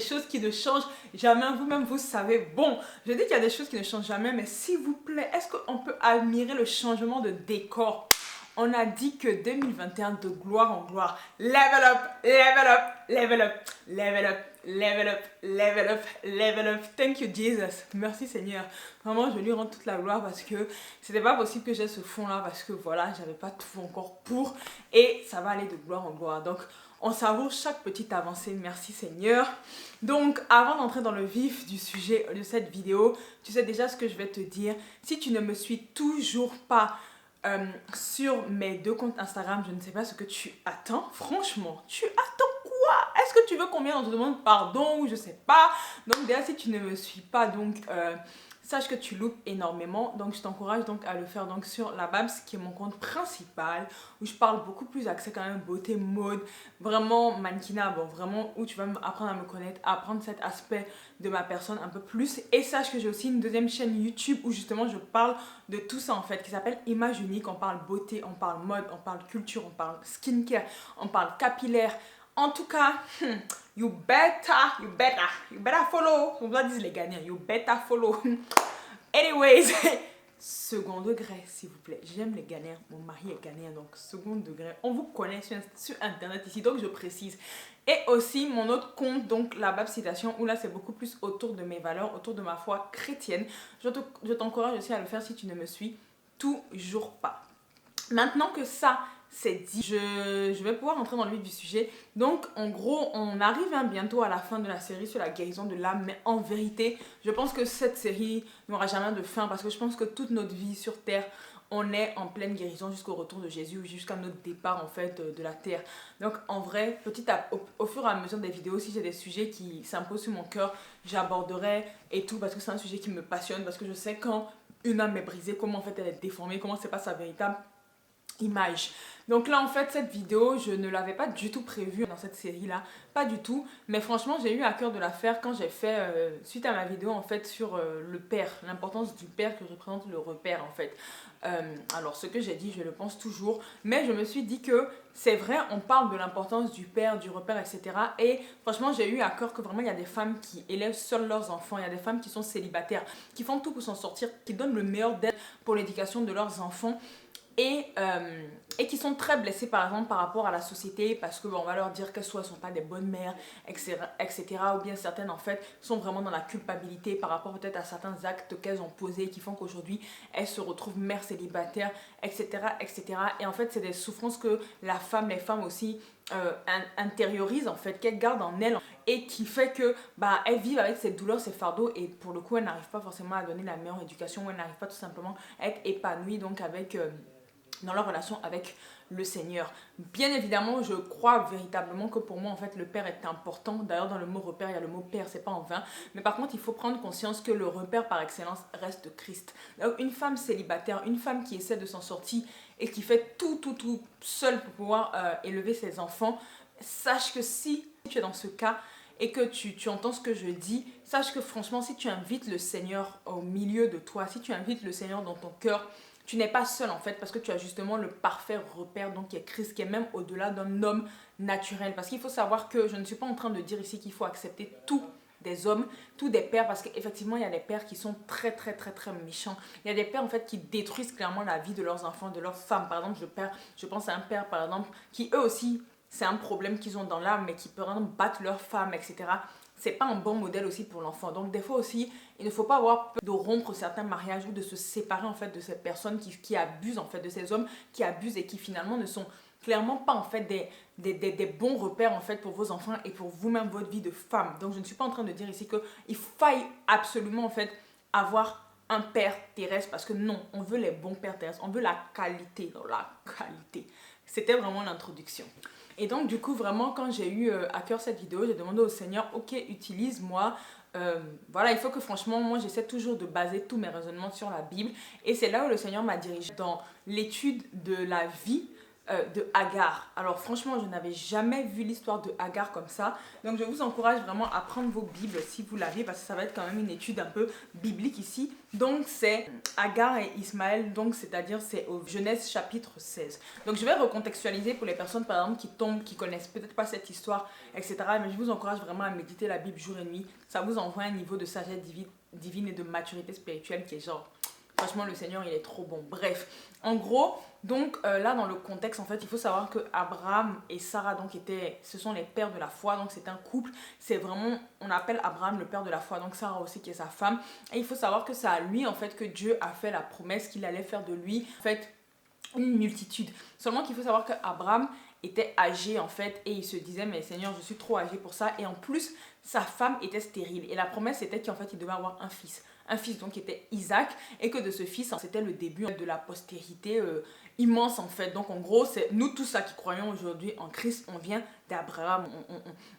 choses qui ne changent jamais. Vous-même, vous savez. Bon, je dis qu'il y a des choses qui ne changent jamais, mais s'il vous plaît, est-ce qu'on peut admirer le changement de décor? On a dit que 2021, de gloire en gloire, level up, level up, level up, level up, level up, level up, level up. Thank you Jesus. Merci Seigneur. Vraiment, je lui rends toute la gloire parce que c'était pas possible que j'ai ce fond-là parce que voilà, j'avais pas tout encore pour et ça va aller de gloire en gloire. Donc, on savoure chaque petite avancée. Merci Seigneur. Donc, avant d'entrer dans le vif du sujet de cette vidéo, tu sais déjà ce que je vais te dire. Si tu ne me suis toujours pas sur mes 2 comptes Instagram, je ne sais pas ce que tu attends. Franchement, tu attends quoi? Est-ce que tu veux qu'on vienne, on te demande pardon ou je sais pas? Donc déjà, si tu ne me suis pas, donc sache que tu loupes énormément. Donc je t'encourage donc à le faire donc sur la Babs, qui est mon compte principal, où je parle beaucoup plus accès quand même beauté, mode, vraiment mannequinat, bon vraiment où tu vas apprendre à me connaître, à apprendre cet aspect de ma personne un peu plus. Et sache que j'ai aussi une deuxième chaîne YouTube où justement je parle de tout ça en fait, qui s'appelle Image Unique. On parle beauté, on parle mode, on parle culture, on parle skincare, on parle capillaire. En tout cas, you better follow. On va dire les Ghanéens, you better follow. Anyways, second degré, s'il vous plaît. J'aime les Ghanéens. Mon mari est Ghanéen, donc second degré. On vous connaît sur Internet ici, donc je précise. Et aussi mon autre compte, donc la Babs Citation, où là c'est beaucoup plus autour de mes valeurs, autour de ma foi chrétienne. Je t'encourage aussi à le faire si tu ne me suis toujours pas. Maintenant que ça c'est dit, je vais pouvoir entrer dans le vif du sujet. Donc en gros, on arrive bientôt à la fin de la série sur la guérison de l'âme. Mais en vérité, je pense que cette série n'aura jamais de fin, parce que je pense que toute notre vie sur terre, on est en pleine guérison jusqu'au retour de Jésus, jusqu'à notre départ en fait de la terre. Donc en vrai, au fur et à mesure des vidéos, si j'ai des sujets qui s'imposent sur mon cœur, j'aborderai et tout, parce que c'est un sujet qui me passionne, parce que je sais quand une âme est brisée, comment en fait elle est déformée, comment c'est pas sa véritable image. Donc là en fait cette vidéo je ne l'avais pas du tout prévue dans cette série là, pas du tout, mais franchement j'ai eu à cœur de la faire quand j'ai fait suite à ma vidéo en fait sur le père, l'importance du père que représente le repère en fait. Alors ce que j'ai dit je le pense toujours, mais je me suis dit que c'est vrai, on parle de l'importance du père, du repère, etc. Et franchement j'ai eu à cœur que vraiment il y a des femmes qui élèvent seules leurs enfants, il y a des femmes qui sont célibataires, qui font tout pour s'en sortir, qui donnent le meilleur d'elles pour l'éducation de leurs enfants. Et qui sont très blessées par exemple par rapport à la société, parce que bon, on va leur dire qu'elles soit sont pas des bonnes mères, etc. Ou bien certaines en fait sont vraiment dans la culpabilité par rapport peut-être à certains actes qu'elles ont posés qui font qu'aujourd'hui elles se retrouvent mères célibataires, etc. Et en fait c'est des souffrances que les femmes aussi intériorisent en fait, qu'elles gardent en elles, et qui fait que bah, elles vivent avec ces douleurs, ces fardeaux, et pour le coup elles n'arrivent pas forcément à donner la meilleure éducation, ou elles n'arrivent pas tout simplement à être épanouies donc avec dans leur relation avec le Seigneur. Bien évidemment, je crois véritablement que pour moi, en fait, le père est important. D'ailleurs, dans le mot repère, il y a le mot père, c'est pas en vain. Mais par contre, il faut prendre conscience que le repère par excellence reste Christ. Donc, une femme célibataire, une femme qui essaie de s'en sortir et qui fait tout seule pour pouvoir élever ses enfants, sache que si tu es dans ce cas et que tu entends ce que je dis, sache que franchement, si tu invites le Seigneur au milieu de toi, si tu invites le Seigneur dans ton cœur, tu n'es pas seul en fait, parce que tu as justement le parfait repère, donc qui est Christ, qui est même au-delà d'un homme naturel. Parce qu'il faut savoir que je ne suis pas en train de dire ici qu'il faut accepter tous des hommes, tous des pères, parce qu'effectivement il y a des pères qui sont très méchants. Il y a des pères en fait qui détruisent clairement la vie de leurs enfants, de leurs femmes. Par exemple, je pense à un père par exemple qui eux aussi, c'est un problème qu'ils ont dans l'âme, mais qui par exemple battent leurs femmes, etc. C'est pas un bon modèle aussi pour l'enfant. Donc des fois aussi, il ne faut pas avoir peur de rompre certains mariages ou de se séparer en fait de ces personnes qui abusent en fait, de ces hommes qui abusent et qui finalement ne sont clairement pas en fait des bons repères en fait pour vos enfants et pour vous-même, votre vie de femme. Donc je ne suis pas en train de dire ici qu'il faille absolument en fait avoir un père terrestre, parce que non, on veut les bons pères terrestres, on veut la qualité, dans la qualité. C'était vraiment l'introduction. Et donc du coup vraiment quand j'ai eu à cœur cette vidéo, j'ai demandé au Seigneur, ok, utilise-moi. Voilà, il faut que franchement moi j'essaie toujours de baser tous mes raisonnements sur la Bible, et c'est là où le Seigneur m'a dirigé dans l'étude de la vie de Agar. Alors franchement, je n'avais jamais vu l'histoire de Agar comme ça. Donc je vous encourage vraiment à prendre vos Bibles si vous l'avez, parce que ça va être quand même une étude un peu biblique ici. Donc c'est Agar et Ismaël, donc c'est-à-dire c'est au Genèse chapitre 16. Donc je vais recontextualiser pour les personnes par exemple qui connaissent peut-être pas cette histoire, etc. Mais je vous encourage vraiment à méditer la Bible jour et nuit. Ça vous envoie un niveau de sagesse divine et de maturité spirituelle qui est genre... Franchement, le Seigneur, il est trop bon. Bref, en gros, donc là, dans le contexte, en fait, il faut savoir que Abraham et Sarah, donc, ce sont les pères de la foi. Donc, c'est un couple. C'est vraiment, on appelle Abraham le père de la foi. Donc, Sarah aussi, qui est sa femme. Et il faut savoir que c'est à lui, en fait, que Dieu a fait la promesse qu'il allait faire de lui, en fait, une multitude. Seulement qu'il faut savoir qu'Abraham était âgé, en fait, et il se disait, mais Seigneur, je suis trop âgé pour ça. Et en plus, sa femme était stérile. Et la promesse, c'était qu'en fait, il devait avoir un fils donc qui était Isaac, et que de ce fils, c'était le début de la postérité immense en fait. Donc en gros, c'est nous tous ça qui croyons aujourd'hui en Christ, on vient d'Abraham,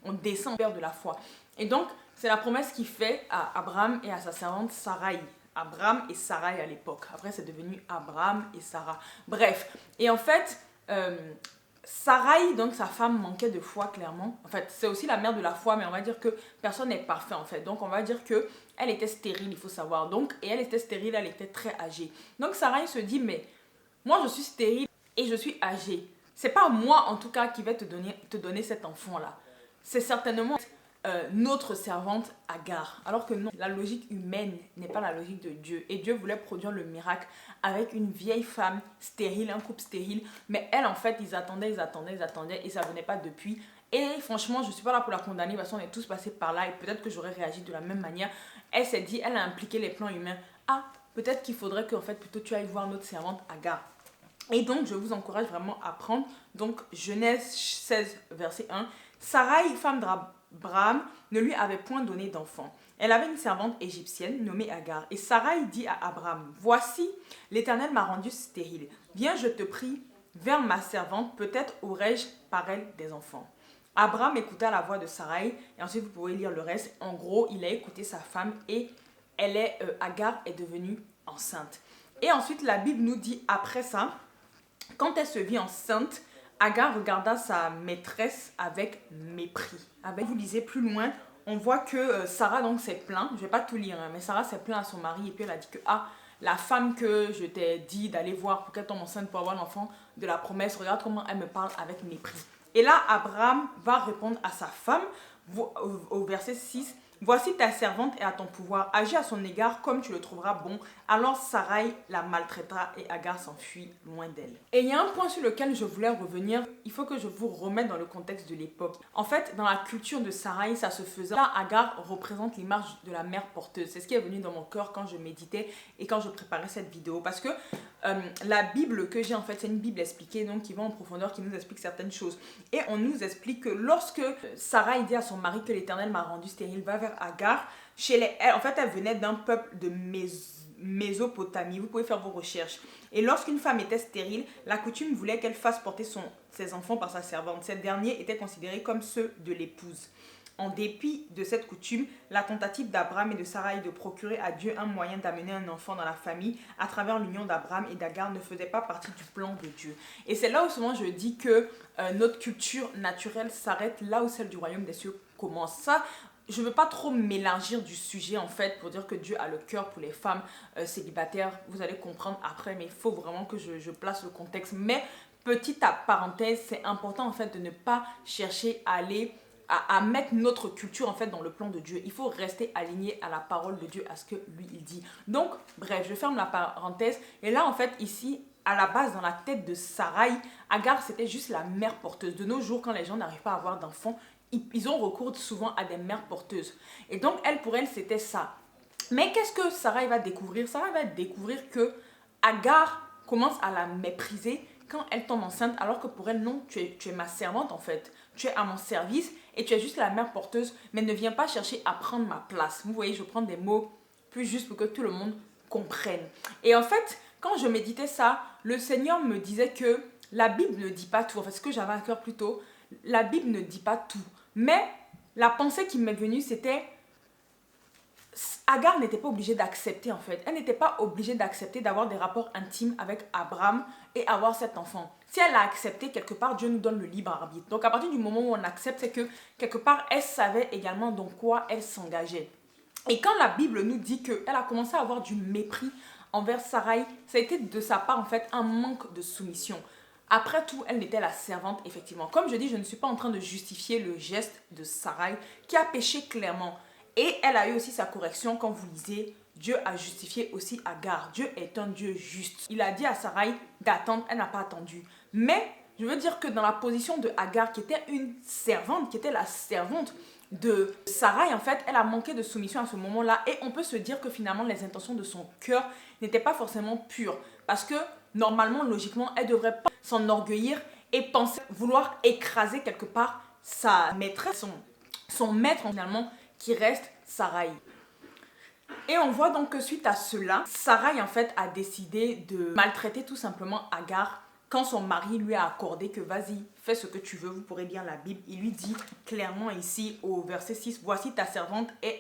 on descend père de la foi. Et donc, c'est la promesse qu'il fait à Abraham et à sa servante Sarai. Abraham et Sarai à l'époque. Après, c'est devenu Abraham et Sarah. Bref, et en fait... Sarai, donc sa femme, manquait de foi clairement. En fait, c'est aussi la mère de la foi, mais on va dire que personne n'est parfait en fait. Donc on va dire que elle était stérile, il faut savoir. Donc, et elle était stérile, elle était très âgée. Donc Sarai se dit, mais moi je suis stérile et je suis âgée. C'est pas moi en tout cas qui vais te donner cet enfant-là. C'est certainement notre servante Agar. Alors que non, la logique humaine n'est pas la logique de Dieu. Et Dieu voulait produire le miracle avec une vieille femme stérile, un couple stérile. Mais elle, en fait, ils attendaient et ça venait pas depuis. Et franchement, je suis pas là pour la condamner parce qu'on est tous passés par là et peut-être que j'aurais réagi de la même manière. Elle s'est dit, elle a impliqué les plans humains. Ah, peut-être qu'il faudrait que en fait, plutôt tu ailles voir notre servante Agar. Et donc, je vous encourage vraiment à prendre. Donc, Genèse 16, verset 1. Sarai, femme d'Abraham, ne lui avait point donné d'enfant. Elle avait une servante égyptienne nommée Agar. Et Sarai dit à Abraham, « Voici, l'Éternel m'a rendu stérile. Viens, je te prie, vers ma servante, peut-être aurai-je par elle des enfants. » Abraham écouta la voix de Sarai, et ensuite vous pouvez lire le reste. En gros, il a écouté sa femme et Agar est devenue enceinte. Et ensuite, la Bible nous dit, après ça, quand elle se vit enceinte, Agar regarda sa maîtresse avec mépris. Vous lisez plus loin, on voit que Sarah donc s'est plaint, je ne vais pas tout lire, hein, mais Sarah s'est plaint à son mari et puis elle a dit que la femme que je t'ai dit d'aller voir pour qu'elle tombe enceinte pour avoir l'enfant de la promesse, regarde comment elle me parle avec mépris. Et là, Abraham va répondre à sa femme au verset 6. Voici ta servante est à ton pouvoir, agis à son égard comme tu le trouveras bon. Alors Sarai la maltraitera et Agar s'enfuit loin d'elle. Et il y a un point sur lequel je voulais revenir, il faut que je vous remette dans le contexte de l'époque. En fait, dans la culture de Sarai, ça se faisait. Là, Agar représente l'image de la mère porteuse. C'est ce qui est venu dans mon cœur quand je méditais et quand je préparais cette vidéo. Parce que la Bible que j'ai en fait, c'est une Bible expliquée, donc qui va en profondeur, qui nous explique certaines choses. Et on nous explique que lorsque Sarai dit à son mari que l'Éternel m'a rendu stérile, va vers Agar, en fait, elle venait d'un peuple de Mésopotamie. Vous pouvez faire vos recherches. Et lorsqu'une femme était stérile, la coutume voulait qu'elle fasse porter ses enfants par sa servante. Ces derniers étaient considérés comme ceux de l'épouse. En dépit de cette coutume, la tentative d'Abraham et de Sarai de procurer à Dieu un moyen d'amener un enfant dans la famille à travers l'union d'Abraham et d'Agar ne faisait pas partie du plan de Dieu. Et c'est là où souvent je dis que notre culture naturelle s'arrête là où celle du royaume des cieux commence. Ça, je ne veux pas trop m'élargir du sujet en fait pour dire que Dieu a le cœur pour les femmes célibataires. Vous allez comprendre après, mais il faut vraiment que je place le contexte. Mais petite parenthèse, c'est important en fait de ne pas chercher à mettre notre culture en fait dans le plan de Dieu. Il faut rester aligné à la parole de Dieu, à ce que lui il dit. Donc, bref, je ferme la parenthèse. Et là, en fait, ici, à la base, dans la tête de Sarai, Agar, c'était juste la mère porteuse. De nos jours, quand les gens n'arrivent pas à avoir d'enfants, ils ont recours souvent à des mères porteuses. Et donc, pour elle, c'était ça. Mais qu'est-ce que Sarai va découvrir? Sarai va découvrir que Agar commence à la mépriser quand elle tombe enceinte, alors que pour elle, non, tu es ma servante en fait. Tu es à mon service et tu es juste la mère porteuse, mais ne viens pas chercher à prendre ma place. Vous voyez, je prends des mots plus justes pour que tout le monde comprenne. Et en fait, quand je méditais ça, le Seigneur me disait que la Bible ne dit pas tout. En fait, ce que j'avais à cœur plus tôt, la Bible ne dit pas tout. Mais la pensée qui m'est venue, c'était Agar n'était pas obligée d'accepter en fait. Elle n'était pas obligée d'accepter d'avoir des rapports intimes avec Abraham et avoir cet enfant. Si elle a accepté, quelque part, Dieu nous donne le libre arbitre. Donc à partir du moment où on accepte, c'est que quelque part, elle savait également dans quoi elle s'engageait. Et quand la Bible nous dit qu'elle a commencé à avoir du mépris envers Sarai, ça a été de sa part en fait un manque de soumission. Après tout, elle n'était la servante, effectivement. Comme je dis, je ne suis pas en train de justifier le geste de Sarai qui a péché clairement. Et elle a eu aussi sa correction quand vous lisez, Dieu a justifié aussi Agar. Dieu est un Dieu juste. Il a dit à Sarai d'attendre, elle n'a pas attendu. Mais je veux dire que dans la position de Agar, qui était une servante, qui était la servante de Sarai, en fait, elle a manqué de soumission à ce moment-là. Et on peut se dire que finalement, les intentions de son cœur n'étaient pas forcément pures. Parce que normalement, logiquement, elle ne devrait pas s'enorgueillir et penser vouloir écraser quelque part sa maîtresse, son maître finalement, qui reste Sarai. Et on voit donc que suite à cela, Sarai en fait a décidé de maltraiter tout simplement Agar quand son mari lui a accordé que vas-y, fais ce que tu veux, vous pourrez lire la Bible. Il lui dit clairement ici au verset 6, voici ta servante est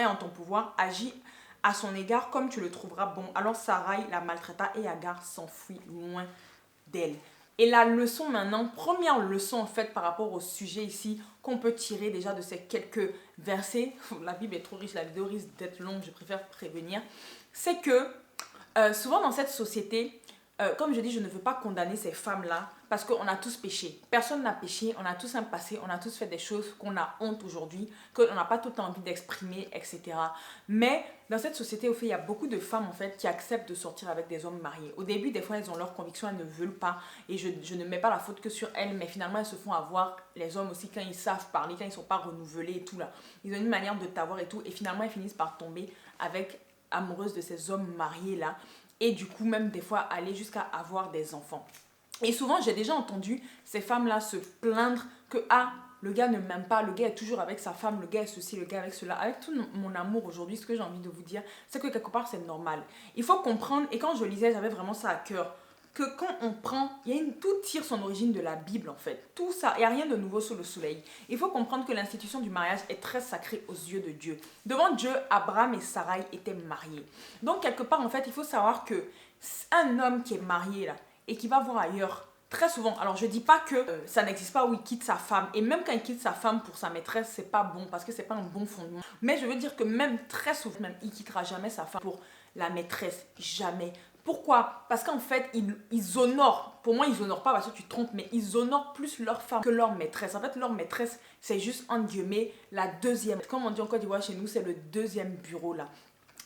en ton pouvoir, agis à son égard comme tu le trouveras bon. Alors Sarai la maltraita et Agar s'enfuit loin d'elle. Et la leçon maintenant, première leçon en fait par rapport au sujet ici qu'on peut tirer déjà de ces quelques versets, la Bible est trop riche, la vidéo risque d'être longue, je préfère prévenir, c'est que souvent dans cette société, comme je dis, je ne veux pas condamner ces femmes-là parce qu'on a tous péché. Personne n'a péché, on a tous un passé, on a tous fait des choses qu'on a honte aujourd'hui, qu'on n'a pas tout le temps envie d'exprimer, etc. Mais dans cette société, au fait, il y a beaucoup de femmes en fait qui acceptent de sortir avec des hommes mariés. Au début, des fois, elles ont leurs convictions, elles ne veulent pas et je ne mets pas la faute que sur elles, mais finalement, elles se font avoir, les hommes aussi, quand ils savent parler, quand ils ne sont pas renouvelés et tout là. Ils ont une manière de t'avoir et tout et finalement, elles finissent par tomber amoureuses de ces hommes mariés là. Et du coup, même des fois, aller jusqu'à avoir des enfants. Et souvent, j'ai déjà entendu ces femmes-là se plaindre que, ah, le gars ne m'aime pas, le gars est toujours avec sa femme, le gars est ceci, le gars avec cela. Avec tout mon amour aujourd'hui, ce que j'ai envie de vous dire, c'est que quelque part, c'est normal. Il faut comprendre, et quand je lisais, j'avais vraiment ça à cœur, que quand on prend, tout tire son origine de la Bible en fait. Tout ça, il n'y a rien de nouveau sous le soleil. Il faut comprendre que l'institution du mariage est très sacrée aux yeux de Dieu. Devant Dieu, Abraham et Sarai étaient mariés. Donc quelque part en fait, il faut savoir que un homme qui est marié là et qui va voir ailleurs, très souvent, alors je dis pas que ça n'existe pas où il quitte sa femme, et même quand il quitte sa femme pour sa maîtresse, c'est pas bon parce que c'est pas un bon fondement. Mais je veux dire que même très souvent, même, il quittera jamais sa femme pour la maîtresse, jamais. Pourquoi? Parce qu'en fait, ils honorent, pour moi, ils honorent pas parce que tu te trompes, mais ils honorent plus leur femme que leur maîtresse. En fait, leur maîtresse, c'est juste, entre guillemets, la deuxième. Comme on dit en Côte d'Ivoire chez nous, c'est le deuxième bureau là.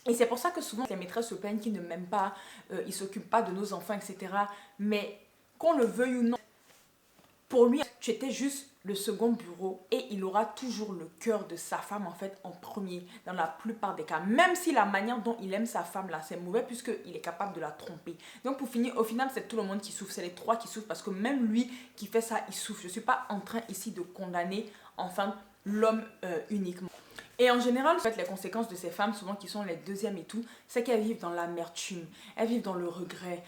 Et c'est pour ça que souvent, les maîtresses se plaignent qu'ils ne m'aiment pas, ils ne s'occupent pas de nos enfants, etc. Mais qu'on le veuille ou non, pour lui, tu étais juste le second bureau et il aura toujours le cœur de sa femme en fait en premier dans la plupart des cas. Même si la manière dont il aime sa femme là, c'est mauvais puisqu'il est capable de la tromper. Donc pour finir, au final, c'est tout le monde qui souffre. C'est les trois qui souffrent parce que même lui qui fait ça, il souffre. Je ne suis pas en train ici de condamner enfin l'homme uniquement. Et en général, en fait, les conséquences de ces femmes, souvent qui sont les deuxièmes et tout, c'est qu'elles vivent dans l'amertume, elles vivent dans le regret.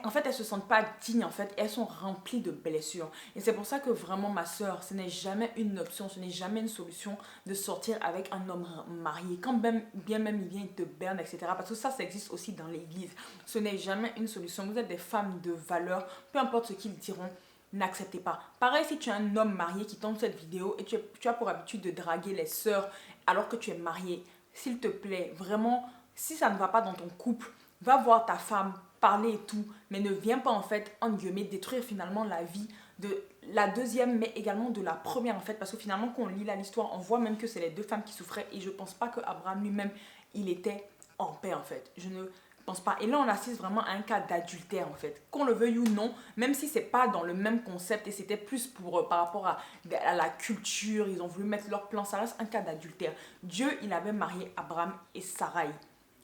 En fait, elles se sentent pas dignes, en fait, elles sont remplies de blessures. Et c'est pour ça que vraiment, ma soeur, ce n'est jamais une option, ce n'est jamais une solution de sortir avec un homme marié. Quand même, bien même il vient, il te berne, etc. Parce que ça existe aussi dans l'église. Ce n'est jamais une solution. Vous êtes des femmes de valeur, peu importe ce qu'ils diront. N'acceptez pas. Pareil, si tu es un homme marié qui tombe cette vidéo et tu as pour habitude de draguer les sœurs alors que tu es marié, s'il te plaît, vraiment, si ça ne va pas dans ton couple, va voir ta femme, parler et tout, mais ne viens pas en fait, en guillemets, détruire finalement la vie de la deuxième, mais également de la première en fait, parce que finalement, quand on lit l'histoire, on voit même que c'est les deux femmes qui souffraient et je pense pas que Abraham lui-même, il était en paix en fait. Je ne pense pas. Et là, on assiste vraiment à un cas d'adultère en fait. Qu'on le veuille ou non, même si c'est pas dans le même concept et c'était plus pour par rapport à la culture, ils ont voulu mettre leur plan, ça reste un cas d'adultère. Dieu, il avait marié Abraham et Sarai,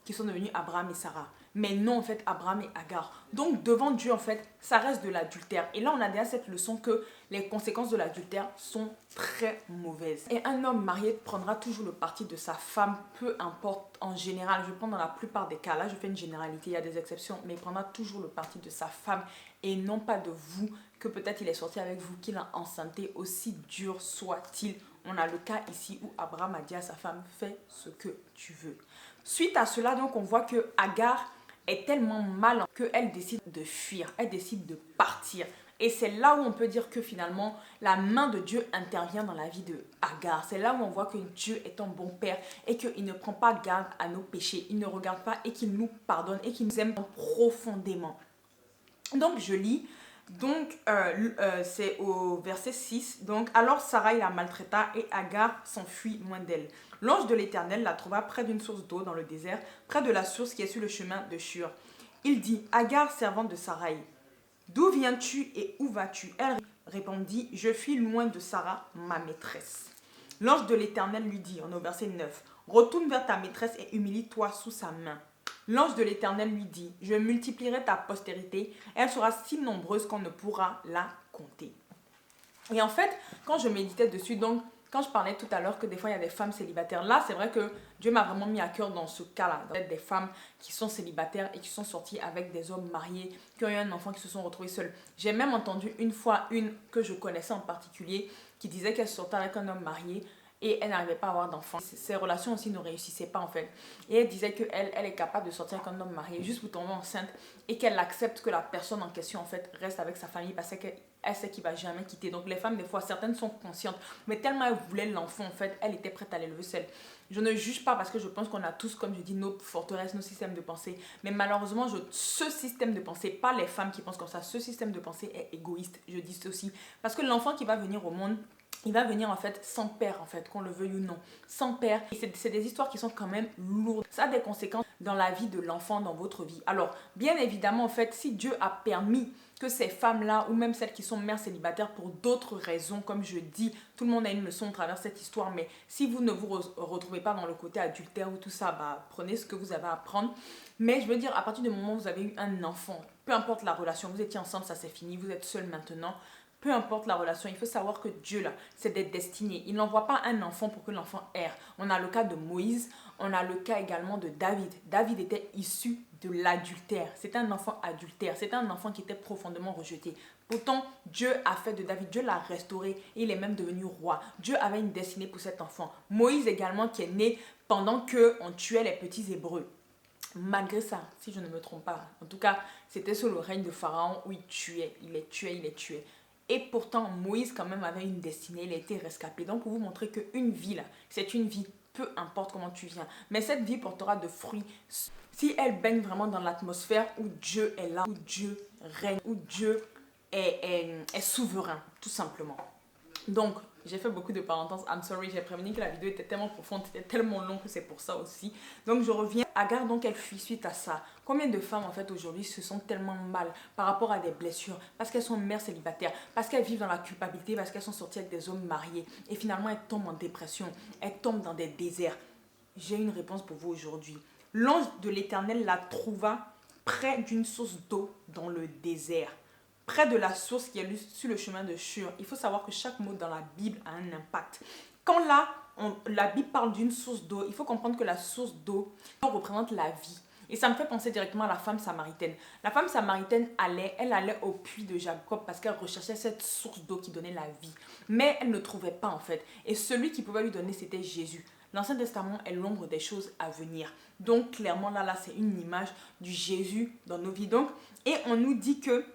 qui sont devenus Abraham et Sarah. Mais non, en fait, Abraham et Agar. Donc, devant Dieu, en fait, ça reste de l'adultère. Et là, on a déjà cette leçon que les conséquences de l'adultère sont très mauvaises. Et un homme marié prendra toujours le parti de sa femme, peu importe en général. Je prends dans la plupart des cas. Là, je fais une généralité, il y a des exceptions. Mais il prendra toujours le parti de sa femme et non pas de vous, que peut-être il est sorti avec vous, qu'il a enceinté, aussi dur soit-il. on a le cas ici où Abraham a dit à sa femme, fais ce que tu veux. Suite à cela, donc, on voit que Agar est tellement mal qu'elle décide de fuir, elle décide de partir. Et c'est là où on peut dire que finalement, la main de Dieu intervient dans la vie de Agar. C'est là où on voit que Dieu est un bon père et qu'il ne prend pas garde à nos péchés. Il ne regarde pas et qu'il nous pardonne et qu'il nous aime profondément. Donc, je lis. Donc, c'est au verset 6. Donc, alors Sarai la maltraita et Agar s'enfuit loin d'elle. L'ange de l'Éternel la trouva près d'une source d'eau dans le désert, près de la source qui est sur le chemin de Shur. Il dit, Agar, servante de Sarai, d'où viens-tu et où vas-tu? Elle répondit, je fuis loin de Sarah, ma maîtresse. L'ange de l'Éternel lui dit, on est au verset 9, retourne vers ta maîtresse et humilie-toi sous sa main. L'ange de l'Éternel lui dit, je multiplierai ta postérité, elle sera si nombreuse qu'on ne pourra la compter. Et en fait, quand je méditais dessus, donc, quand je parlais tout à l'heure que des fois il y a des femmes célibataires, là c'est vrai que Dieu m'a vraiment mis à cœur dans ce cas-là, des femmes qui sont célibataires et qui sont sorties avec des hommes mariés, qui ont eu un enfant, qui se sont retrouvés seuls. J'ai même entendu une fois une que je connaissais en particulier qui disait qu'elle sortait avec un homme marié et elle n'arrivait pas à avoir d'enfants. Ses relations aussi ne réussissaient pas en fait. Et elle disait qu'elle est capable de sortir avec un homme marié juste pour tomber enceinte et qu'elle accepte que la personne en question en fait reste avec sa famille parce qu'elle sait qu'il ne va jamais quitter. Donc les femmes, des fois, certaines sont conscientes, mais tellement elles voulaient l'enfant, en fait, elle était prête à l'élever seule. Je ne juge pas parce que je pense qu'on a tous, comme je dis, nos forteresses, nos systèmes de pensée. Mais malheureusement, ce système de pensée, pas les femmes qui pensent comme ça, ce système de pensée est égoïste, je dis ceci. Parce que l'enfant qui va venir au monde, il va venir en fait sans père en fait, qu'on le veuille ou non, sans père. Et c'est des histoires qui sont quand même lourdes. Ça a des conséquences dans la vie de l'enfant, dans votre vie. Alors, bien évidemment en fait, si Dieu a permis que ces femmes-là, ou même celles qui sont mères célibataires pour d'autres raisons, comme je dis, tout le monde a une leçon à travers cette histoire, mais si vous ne vous retrouvez pas dans le côté adultère ou tout ça, bah, prenez ce que vous avez à apprendre. Mais je veux dire, à partir du moment où vous avez eu un enfant, peu importe la relation, vous étiez ensemble, ça c'est fini, vous êtes seul maintenant, peu importe la relation, il faut savoir que Dieu, là, c'est des destinées. Il n'envoie pas un enfant pour que l'enfant erre. On a le cas de Moïse, on a le cas également de David. David était issu de l'adultère. C'était un enfant adultère. C'était un enfant qui était profondément rejeté. Pourtant, Dieu a fait de David, Dieu l'a restauré et il est même devenu roi. Dieu avait une destinée pour cet enfant. Moïse également qui est né pendant qu'on tuait les petits Hébreux. Malgré ça, si je ne me trompe pas, en tout cas, c'était sous le règne de Pharaon où il les tuait. Et pourtant, Moïse quand même avait une destinée, il a été rescapé. Donc pour vous montrer qu'une vie là, c'est une vie, peu importe comment tu viens. Mais cette vie portera de fruits si elle baigne vraiment dans l'atmosphère où Dieu est là, où Dieu règne, où Dieu est souverain, tout simplement. Donc, j'ai fait beaucoup de parenthèses, I'm sorry, j'ai prévenu que la vidéo était tellement profonde, c'était tellement long que c'est pour ça aussi. Donc je reviens, Agar donc elle fuit suite à ça. Combien de femmes en fait aujourd'hui se sentent tellement mal par rapport à des blessures, parce qu'elles sont mères célibataires, parce qu'elles vivent dans la culpabilité, parce qu'elles sont sorties avec des hommes mariés et finalement elles tombent en dépression, elles tombent dans des déserts. J'ai une réponse pour vous aujourd'hui. L'ange de l'Éternel la trouva près d'une source d'eau dans le désert. Près de la source qui est sur le chemin de Shur. Il faut savoir que chaque mot dans la Bible a un impact. Quand là, la Bible parle d'une source d'eau, il faut comprendre que la source d'eau représente la vie. Et ça me fait penser directement à la femme samaritaine. La femme samaritaine elle allait au puits de Jacob parce qu'elle recherchait cette source d'eau qui donnait la vie. Mais elle ne trouvait pas en fait. Et celui qui pouvait lui donner, c'était Jésus. L'Ancien Testament est l'ombre des choses à venir. Donc clairement là c'est une image du Jésus dans nos vies. Donc, et on nous dit que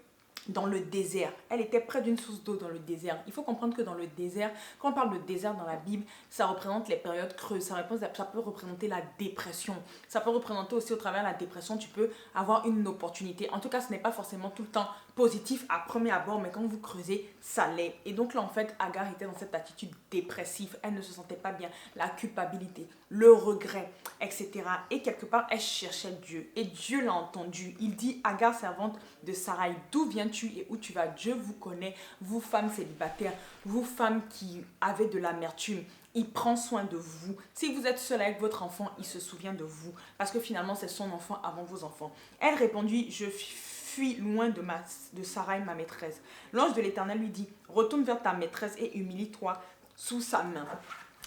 dans le désert. Elle était près d'une source d'eau dans le désert. Il faut comprendre que dans le désert, quand on parle de désert dans la Bible, ça représente les périodes creuses. Ça peut représenter la dépression. Ça peut représenter aussi au travers de la dépression, tu peux avoir une opportunité. En tout cas, ce n'est pas forcément tout le temps positif à premier abord, mais quand vous creusez, ça l'est. Et donc là, en fait, Agar était dans cette attitude dépressive. Elle ne se sentait pas bien. La culpabilité, le regret, etc. Et quelque part, elle cherchait Dieu. Et Dieu l'a entendu. Il dit, Agar, servante de Sarai, d'où viens-tu et où tu vas? Dieu vous connaît, vous femmes célibataires, vous femmes qui avez de l'amertume. Il prend soin de vous. Si vous êtes seul avec votre enfant, il se souvient de vous. Parce que finalement, c'est son enfant avant vos enfants. Elle répondit, je fuis loin de Sarai, ma maîtresse. L'ange de l'Éternel lui dit, retourne vers ta maîtresse et humilie-toi sous sa main.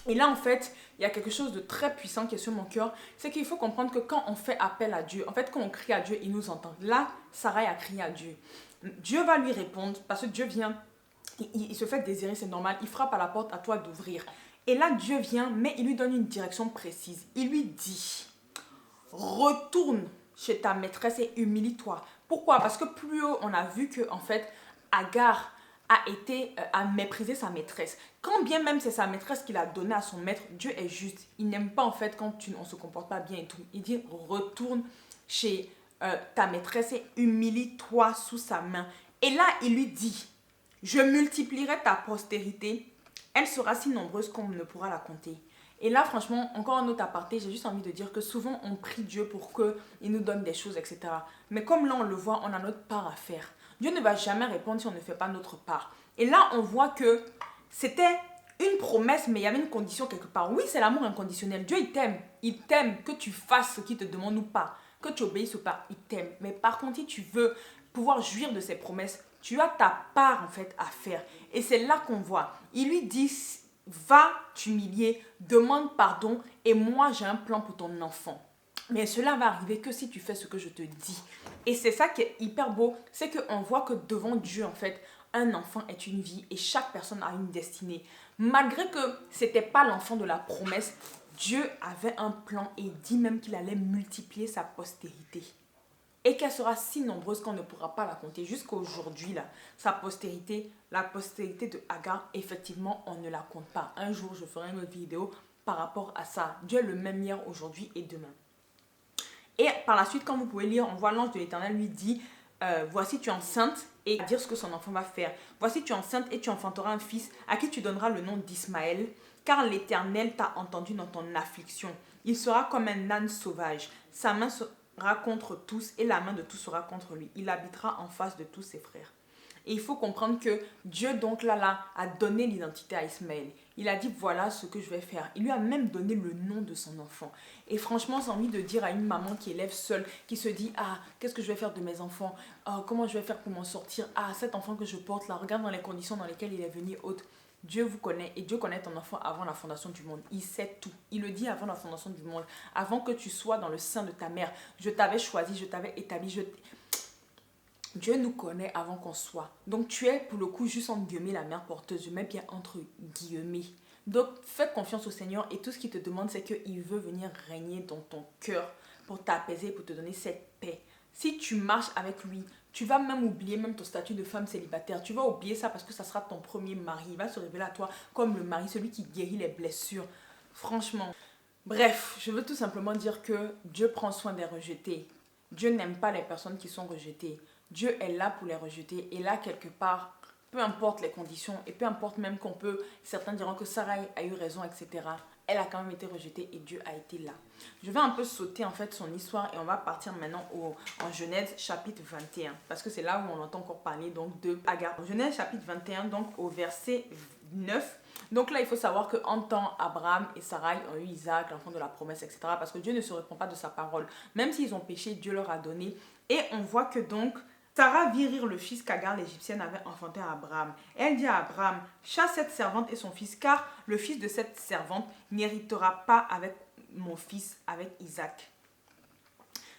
Et là, en fait, il y a quelque chose de très puissant qui est sur mon cœur. C'est qu'il faut comprendre que quand on fait appel à Dieu, en fait, quand on crie à Dieu, il nous entend. Là, Sarai a crié à Dieu. Dieu va lui répondre parce que Dieu vient, il se fait désirer, c'est normal. Il frappe à la porte, à toi d'ouvrir. Et là, Dieu vient, mais il lui donne une direction précise. Il lui dit, retourne chez ta maîtresse et humilie-toi. Pourquoi? Parce que plus haut, on a vu que, en fait, Agar a méprisé sa maîtresse. Quand bien même c'est sa maîtresse qu'il a donné à son maître, Dieu est juste. Il n'aime pas, en fait, quand on se comporte pas bien et tout. Il dit, retourne chez ta maîtresse et humilie-toi sous sa main. Et là, il lui dit, je multiplierai ta postérité. Elle sera si nombreuse qu'on ne pourra la compter. Et là, franchement, encore un autre aparté, j'ai juste envie de dire que souvent, on prie Dieu pour qu'il nous donne des choses, etc. Mais comme là, on le voit, on a notre part à faire. Dieu ne va jamais répondre si on ne fait pas notre part. Et là, on voit que c'était une promesse, mais il y avait une condition quelque part. Oui, c'est l'amour inconditionnel. Dieu, il t'aime. Il t'aime que tu fasses ce qu'il te demande ou pas. Que tu obéisses ou pas, il t'aime. Mais par contre, si tu veux pouvoir jouir de ses promesses, tu as ta part, en fait, à faire. Et c'est là qu'on voit. Il lui dit, va t'humilier, demande pardon, et moi, j'ai un plan pour ton enfant. Mais cela va arriver que si tu fais ce que je te dis. Et c'est ça qui est hyper beau, c'est qu'on voit que devant Dieu, en fait, un enfant est une vie et chaque personne a une destinée. Malgré que ce n'était pas l'enfant de la promesse, Dieu avait un plan et il dit même qu'il allait multiplier sa postérité. Et qu'elle sera si nombreuse qu'on ne pourra pas la compter. Jusqu'à aujourd'hui, là, sa postérité, la postérité de Agar, effectivement, on ne la compte pas. Un jour, je ferai une autre vidéo par rapport à ça. Dieu est le même hier, aujourd'hui et demain. Et par la suite, quand vous pouvez lire, on voit l'ange de l'Éternel lui dit, voici tu es enceinte, et dire ce que son enfant va faire. Voici tu es enceinte et tu enfanteras un fils à qui tu donneras le nom d'Ismaël, car l'Éternel t'a entendu dans ton affliction. Il sera comme un âne sauvage. Sa main sera contre tous et la main de tous sera contre lui. Il habitera en face de tous ses frères. Et il faut comprendre que Dieu, donc là, a donné l'identité à Ismaël. Il a dit, voilà ce que je vais faire. Il lui a même donné le nom de son enfant. Et franchement, j'ai envie de dire à une maman qui élève seule, qui se dit, ah, qu'est-ce que je vais faire de mes enfants? Comment je vais faire pour m'en sortir? Ah, cet enfant que je porte là, regarde dans les conditions dans lesquelles il est venu haute. Dieu vous connaît et Dieu connaît ton enfant avant la fondation du monde. Il sait tout. Il le dit avant la fondation du monde. Avant que tu sois dans le sein de ta mère, je t'avais choisi, je t'avais établi, Dieu nous connaît avant qu'on soit. Donc tu es pour le coup juste entre guillemets la mère porteuse. Je mets bien entre guillemets. Donc fais confiance au Seigneur et tout ce qu'il te demande c'est qu'il veut venir régner dans ton cœur pour t'apaiser, pour te donner cette paix. Si tu marches avec lui, tu vas même oublier même ton statut de femme célibataire. Tu vas oublier ça parce que ça sera ton premier mari. Il va se révéler à toi comme le mari, celui qui guérit les blessures. Franchement. Bref, je veux tout simplement dire que Dieu prend soin des rejetés. Dieu n'aime pas les personnes qui sont rejetées. Dieu est là pour les rejeter. Et là, quelque part, peu importe les conditions, et peu importe même qu'on peut, certains diront que Sarah a eu raison, etc. Elle a quand même été rejetée et Dieu a été là. Je vais un peu sauter en fait son histoire et on va partir maintenant en Genèse chapitre 21. Parce que c'est là où on entend encore parler donc de Agar. Genèse chapitre 21, donc au verset 9. Donc là, il faut savoir qu'en temps, Abraham et Sarai ont eu Isaac, l'enfant de la promesse, etc. Parce que Dieu ne se répond pas de sa parole. Même s'ils ont péché, Dieu leur a donné. Et on voit que donc, Sarah vit rire le fils qu'Agar l'Égyptienne avait enfanté à Abraham. Elle dit à Abraham, chasse cette servante et son fils, car le fils de cette servante n'héritera pas avec mon fils, avec Isaac.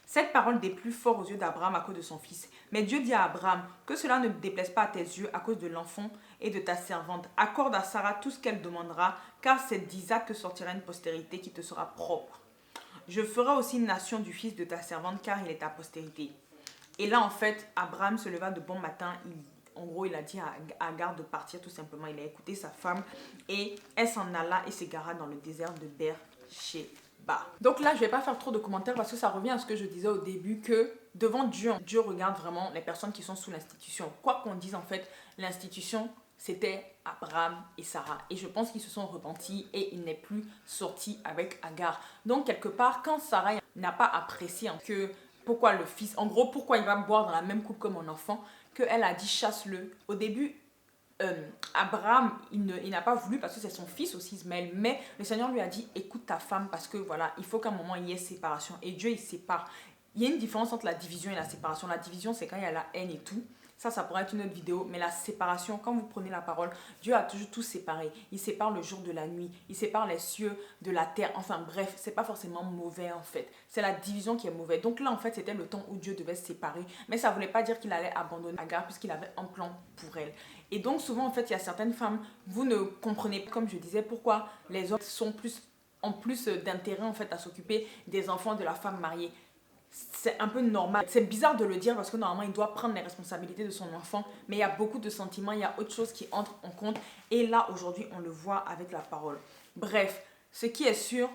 Cette parole déplut fort aux yeux d'Abraham à cause de son fils. Mais Dieu dit à Abraham, que cela ne déplaise pas à tes yeux à cause de l'enfant et de ta servante. Accorde à Sarah tout ce qu'elle demandera, car c'est d'Isaac que sortira une postérité qui te sera propre. Je ferai aussi une nation du fils de ta servante, car il est ta postérité. Et là, en fait, Abraham se leva de bon matin. En gros, il a dit à Agar de partir tout simplement. Il a écouté sa femme et elle s'en alla et s'égara dans le désert de Beer-Sheba. Donc là, je ne vais pas faire trop de commentaires parce que ça revient à ce que je disais au début que devant Dieu, Dieu regarde vraiment les personnes qui sont sous l'institution. Quoi qu'on dise, en fait, l'institution, c'était Abraham et Sarah. Et je pense qu'ils se sont repentis et il n'est plus sorti avec Agar. Donc, quelque part, quand Sarah n'a pas apprécié que... Pourquoi le fils, en gros, pourquoi il va boire dans la même coupe que mon enfant, qu'elle a dit chasse-le. Au début, Abraham, il n'a pas voulu parce que c'est son fils aussi, Ismaël. Mais le Seigneur lui a dit, écoute ta femme parce que voilà, il faut qu'à un moment il y ait séparation. Et Dieu, il sépare. Il y a une différence entre la division et la séparation. La division, c'est quand il y a la haine et tout. Ça pourrait être une autre vidéo. Mais la séparation, quand vous prenez la parole, Dieu a toujours tout séparé. Il sépare le jour de la nuit. Il sépare les cieux de la terre. Enfin bref, c'est pas forcément mauvais en fait. C'est la division qui est mauvaise. Donc là, en fait, c'était le temps où Dieu devait se séparer. Mais ça voulait pas dire qu'il allait abandonner Agar puisqu'il avait un plan pour elle. Et donc souvent, en fait, il y a certaines femmes, vous ne comprenez pas, comme je disais, pourquoi les hommes sont en plus d'intérêt en fait à s'occuper des enfants de la femme mariée. C'est un peu normal. C'est bizarre de le dire parce que normalement il doit prendre les responsabilités de son enfant, mais il y a beaucoup de sentiments, il y a autre chose qui entre en compte. Et là aujourd'hui on le voit avec la parole. Bref, ce qui est sûr,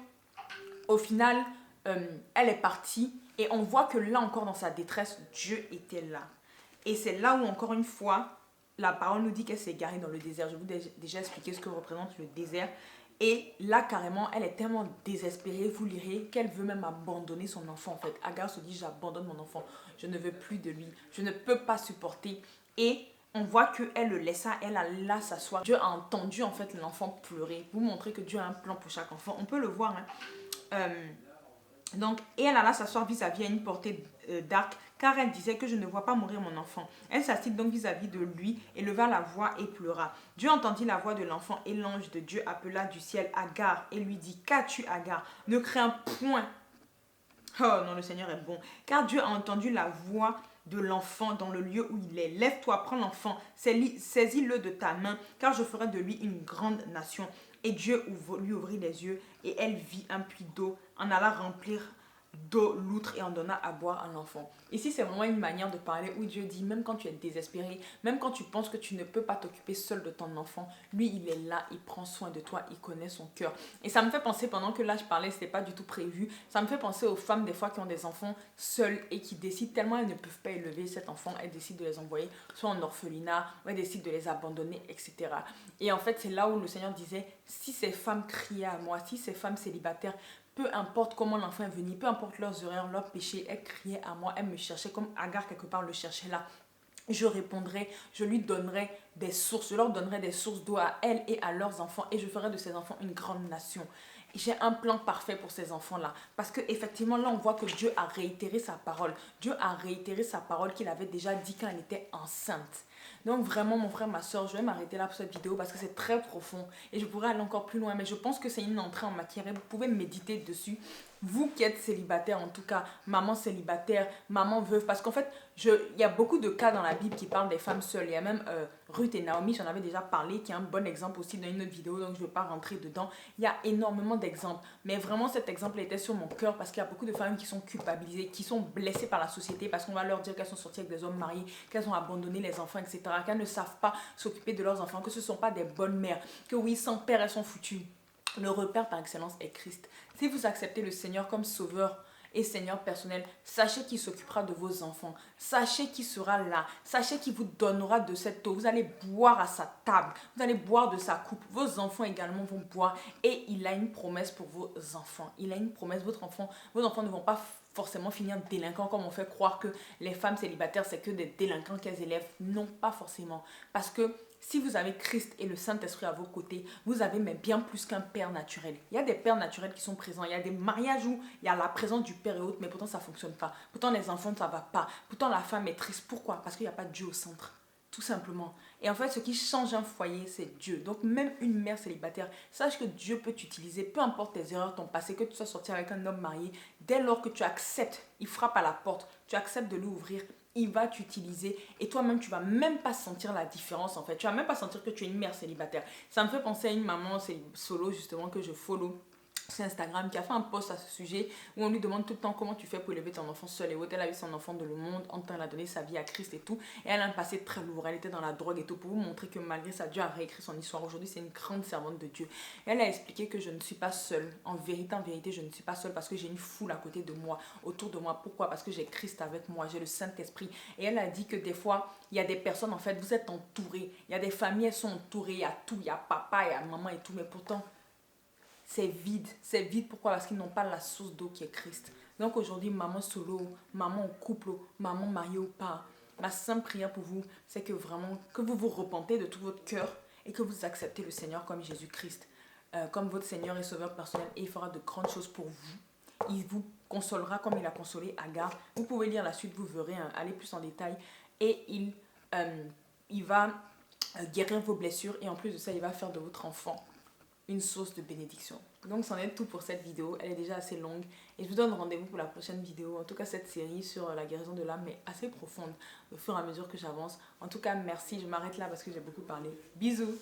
au final, elle est partie et on voit que là encore dans sa détresse, Dieu était là. Et c'est là où encore une fois, la parole nous dit qu'elle s'est égarée dans le désert. Je vous ai déjà expliqué ce que représente le désert. Et là, carrément, elle est tellement désespérée, vous lirez, qu'elle veut même abandonner son enfant, en fait. Agar se dit, j'abandonne mon enfant, je ne veux plus de lui, je ne peux pas supporter. Et on voit qu'elle le laissa, elle a là s'asseoir. Dieu a entendu, en fait, l'enfant pleurer. Vous montrez que Dieu a un plan pour chaque enfant. On peut le voir, hein. Donc, et elle alla s'asseoir vis-à-vis à une portée d'arc, car elle disait que je ne vois pas mourir mon enfant. Elle s'assit donc vis-à-vis de lui, et leva la voix et pleura. Dieu entendit la voix de l'enfant, et l'ange de Dieu appela du ciel Agar, et lui dit, qu'as-tu Agar? Ne crains point. Oh non, le Seigneur est bon. Car Dieu a entendu la voix de l'enfant dans le lieu où il est. Lève-toi, prends l'enfant, saisis-le de ta main, car je ferai de lui une grande nation. Et Dieu lui ouvrit les yeux, et elle vit un puits d'eau, en alla remplir d'eau l'outre et en donna à boire à l'enfant. Ici, c'est vraiment une manière de parler où Dieu dit, même quand tu es désespéré, même quand tu penses que tu ne peux pas t'occuper seul de ton enfant, lui, il est là, il prend soin de toi, il connaît son cœur. Et ça me fait penser, pendant que là, je parlais, c'était pas du tout prévu, ça me fait penser aux femmes, des fois, qui ont des enfants seuls et qui décident, tellement elles ne peuvent pas élever cet enfant, elles décident de les envoyer soit en orphelinat, ou elles décident de les abandonner, etc. Et en fait, c'est là où le Seigneur disait, si ces femmes criaient à moi, si ces femmes célibataires, peu importe comment l'enfant est venu, peu importe leurs erreurs, leurs péchés, elles criaient à moi, elles me cherchaient comme Agar quelque part le cherchait là. Je répondrai, je lui donnerai des sources, je leur donnerai des sources d'eau à elles et à leurs enfants et je ferai de ces enfants une grande nation. J'ai un plan parfait pour ces enfants-là. Parce qu'effectivement, là, on voit que Dieu a réitéré sa parole. Dieu a réitéré sa parole qu'il avait déjà dit quand elle était enceinte. Donc vraiment, mon frère, ma soeur, je vais m'arrêter là pour cette vidéo parce que c'est très profond. Et je pourrais aller encore plus loin, mais je pense que c'est une entrée en matière et vous pouvez méditer dessus. Vous qui êtes célibataire, en tout cas, maman célibataire, maman veuve, parce qu'en fait, il y a beaucoup de cas dans la Bible qui parlent des femmes seules. Il y a même Ruth et Naomi, j'en avais déjà parlé, qui est un bon exemple aussi dans une autre vidéo, donc je ne vais pas rentrer dedans. Il y a énormément d'exemples, mais vraiment cet exemple était sur mon cœur parce qu'il y a beaucoup de femmes qui sont culpabilisées, qui sont blessées par la société parce qu'on va leur dire qu'elles sont sorties avec des hommes mariés, qu'elles ont abandonné les enfants, etc., qu'elles ne savent pas s'occuper de leurs enfants, que ce ne sont pas des bonnes mères, que oui, sans père, elles sont foutues. Le repère par excellence est Christ. Si vous acceptez le Seigneur comme sauveur et Seigneur personnel, sachez qu'il s'occupera de vos enfants. Sachez qu'il sera là. Sachez qu'il vous donnera de cette eau. Vous allez boire à sa table. Vous allez boire de sa coupe. Vos enfants également vont boire. Et il a une promesse pour vos enfants. Il a une promesse. Vos enfants ne vont pas forcément finir délinquants comme on fait croire que les femmes célibataires, c'est que des délinquants qu'elles élèvent. Non, pas forcément. Parce que si vous avez Christ et le Saint-Esprit à vos côtés, vous avez mais bien plus qu'un père naturel. Il y a des pères naturels qui sont présents. Il y a des mariages où il y a la présence du père et autres, mais pourtant ça ne fonctionne pas. Pourtant les enfants, ça ne va pas. Pourtant la femme est triste. Pourquoi? Parce qu'il n'y a pas Dieu au centre. Tout simplement. Et en fait, ce qui change un foyer, c'est Dieu. Donc même une mère célibataire, sache que Dieu peut t'utiliser, peu importe tes erreurs, ton passé, que tu sois sorti avec un homme marié, dès lors que tu acceptes, il frappe à la porte, tu acceptes de lui ouvrir, il va t'utiliser et toi-même tu vas même pas sentir la différence en fait, tu vas même pas sentir que tu es une mère célibataire. Ça me fait penser à une maman solo justement que je follow sur Instagram qui a fait un post à ce sujet où on lui demande tout le temps comment tu fais pour élever ton enfant seul et autre. Elle a eu son enfant de le monde, en temps elle a donné sa vie à Christ et tout, et elle a un passé très lourd, elle était dans la drogue et tout, pour vous montrer que malgré ça Dieu a réécrit son histoire. Aujourd'hui c'est une grande servante de Dieu et elle a expliqué que je ne suis pas seule, en vérité je ne suis pas seule parce que j'ai une foule à côté de moi, autour de moi. Pourquoi? Parce que j'ai Christ avec moi, j'ai le Saint-Esprit. Et elle a dit que des fois il y a des personnes, en fait vous êtes entourés, il y a des familles, elles sont entourées, il y a tout, il y a papa, il y a maman et tout, mais pourtant c'est vide. C'est vide, pourquoi? Parce qu'ils n'ont pas la source d'eau qui est Christ. Donc aujourd'hui, maman solo, maman en couple, maman mariée ou pas, ma simple prière pour vous, c'est que vraiment, que vous vous repentez de tout votre cœur et que vous acceptez le Seigneur comme Jésus-Christ, comme votre Seigneur et Sauveur personnel, et il fera de grandes choses pour vous. Il vous consolera comme il a consolé Agar. Vous pouvez lire la suite, vous verrez, aller plus en détail. Et il il va guérir vos blessures et en plus de ça, il va faire de votre enfant une source de bénédiction. Donc, c'en est tout pour cette vidéo. Elle est déjà assez longue et je vous donne rendez-vous pour la prochaine vidéo. En tout cas, cette série sur la guérison de l'âme est assez profonde au fur et à mesure que j'avance. En tout cas, merci. Je m'arrête là parce que j'ai beaucoup parlé. Bisous!